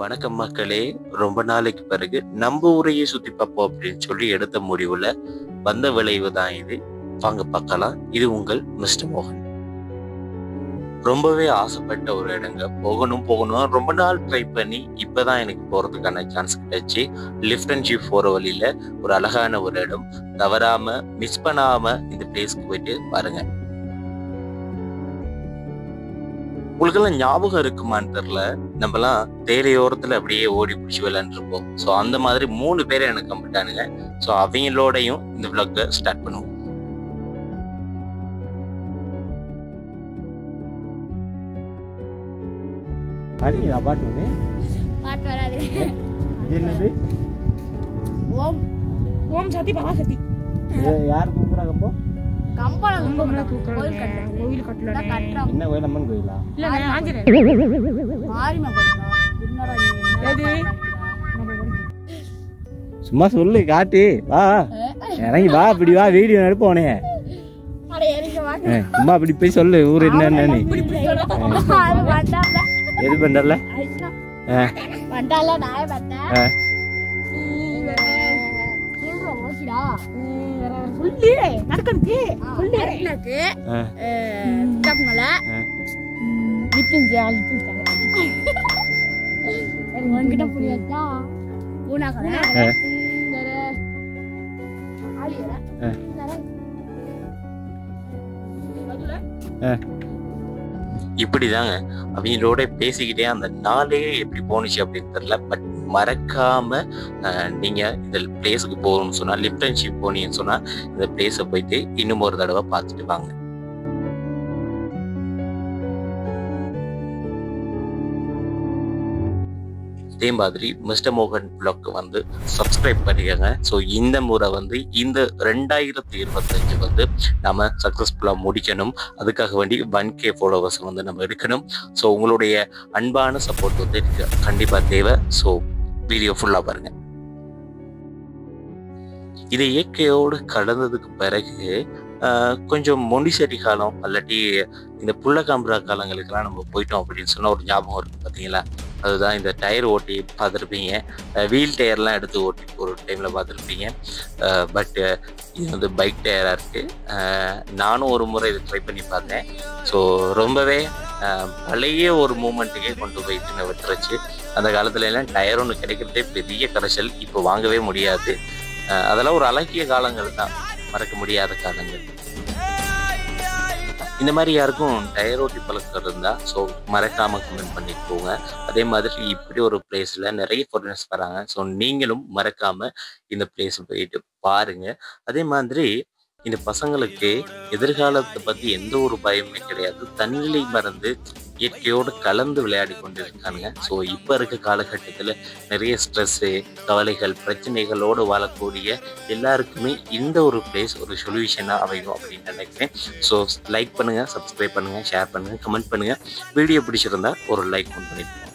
வணக்கம் மக்களே. ரொம்ப நாளைக்கு பிறகு நம்ம ஊரையே சுத்தி பார்ப்போம் அப்படின்னு சொல்லி எடுத்த முடிவுல வந்த விளைவு தான் இது. வாங்க பார்க்கலாம். இது உங்கள் மிஸ்டர் மோகன். ரொம்பவே ஆசைப்பட்ட ஒரு இடங்க போகணும் ரொம்ப நாள் ட்ரை பண்ணி இப்பதான் எனக்கு போறதுக்கான சான்ஸ் கிடைச்சி. லிஃப்ட் அண்ட் ஷிப் போற வழியில ஒரு அழகான ஒரு இடம். தவறாம மிஸ் பண்ணாம இந்த பிளேஸ்க்கு போயிட்டு பாருங்க. உங்களுக்கெல்லாம் ஞாபகம் இருக்குமான்னு தெரியல, நம்மலாம் தேரையோரத்துல அப்படியே ஓடி பிடிச்சி விளையாண்டுருப்போம். ஸோ அந்த மாதிரி 3 பேரை எனக்கு கம்பிட்டானுங்க. ஸோ அவங்களோடையும் இந்த விளாக ஸ்டார்ட் பண்ணுவோம். யார் கூப்பிடுறாங்க? என்ன கோயில்? அம்மன் கோயிலா? சும்மா சொல்லு, காட்டு வா, இறங்கி வா, இப்படி வா, வீடியோ எடுப்போனே. சும்மா அப்படி போய் சொல்லு ஊர் என்னன்னு. எது பண்றல? இப்படிதாங்க அவங்களோட பேசிக்கிட்டே அந்த நாளே எப்படி போனுச்சு அப்படின்னு தெரியல. பட் மறக்காம நீங்க இந்த பிளேஸுக்கு போகணும்னு சொன்னா, லிஃப்ட் அண்ட் ஷிப் போனீங்கன்னு சொன்னா இந்த பிளேஸை போயிட்டு இன்னும் ஒரு தடவை பார்த்துட்டு வாங்க. அதே மாதிரி மிஸ்டர் மோகன் வ்ளாக் வந்து சப்ஸ்கிரைப் பண்ணிக்கோங்க. ஸோ இந்த முறை வந்து இந்த 2025 நம்ம சக்ஸஸ்ஃபுல்லாக முடிக்கணும். அதுக்காக வேண்டி 1K ஃபாலோவர்ஸ் வந்து நம்ம எடுக்கணும். ஸோ உங்களுடைய அன்பான சப்போர்ட் வந்து எனக்கு கண்டிப்பாக தேவை. ஸோ வீடியோ ஃபுல்லாக பாருங்க. இதை இயற்கையோடு கலந்ததுக்கு பிறகு கொஞ்சம் மொண்டிசரி காலம் அல்லாட்டி இந்த புள்ளக்காம்புரா காலங்களுக்கெல்லாம் நம்ம போயிட்டோம் அப்படின்னு சொன்னால் ஒரு ஞாபகம் இருக்குது பார்த்தீங்களா? அதுதான் இந்த டயர் ஓட்டி பார்த்துருப்பீங்க, வீல் டயர்லாம் எடுத்து ஓட்டி ஒரு டைமில் பார்த்துருப்பீங்க. பட் இது வந்து பைக் டயராக இருக்குது. நானும் ஒரு முறை இதை ட்ரை பண்ணி பார்த்தேன். ஸோ ரொம்பவே பழைய ஒரு மூமெண்ட்டுக்கே கொண்டு போயிட்டு விட்டுருச்சு. அந்த காலத்துல எல்லாம் டயர் ஒன்று கிடைக்கிறதே பெரிய கரைச்சல். இப்போ வாங்கவே முடியாது. அதெல்லாம் ஒரு அழகிய காலங்கள் தான், மறக்க முடியாத காலங்கள். இந்த மாதிரி யாருக்கும் டயர் ஓட்டி பழக்கம் இருந்தால் ஸோ மறக்காமல் கமெண்ட் பண்ணிட்டு போங்க. அதே மாதிரி இப்படி ஒரு பிளேஸில் நிறைய ஃபாரினர்ஸ் வராங்க. ஸோ நீங்களும் மறக்காமல் இந்த பிளேஸ் போயிட்டு பாருங்க. அதே மாதிரி இந்த பசங்களுக்கு எதிர்காலத்தை பற்றி எந்த ஒரு பயமே கிடையாது. தண்ணிலை மறந்து இயற்கையோடு கலந்து விளையாடி கொண்டு இருக்கானுங்க. ஸோ இப்போ இருக்க காலகட்டத்தில் நிறைய ஸ்ட்ரெஸ்ஸு, கவலைகள், பிரச்சனைகளோடு வாழக்கூடிய எல்லாருக்குமே இந்த ஒரு பிளேஸ் ஒரு சொல்யூஷனாக அமையும் அப்படின்னு நினைக்கிறேன். ஸோ லைக் பண்ணுங்கள், சப்ஸ்கிரைப் பண்ணுங்கள், ஷேர் பண்ணுங்கள், கமெண்ட் பண்ணுங்கள். வீடியோ பிடிச்சிருந்தா ஒரு லைக் பண்ணிட்டு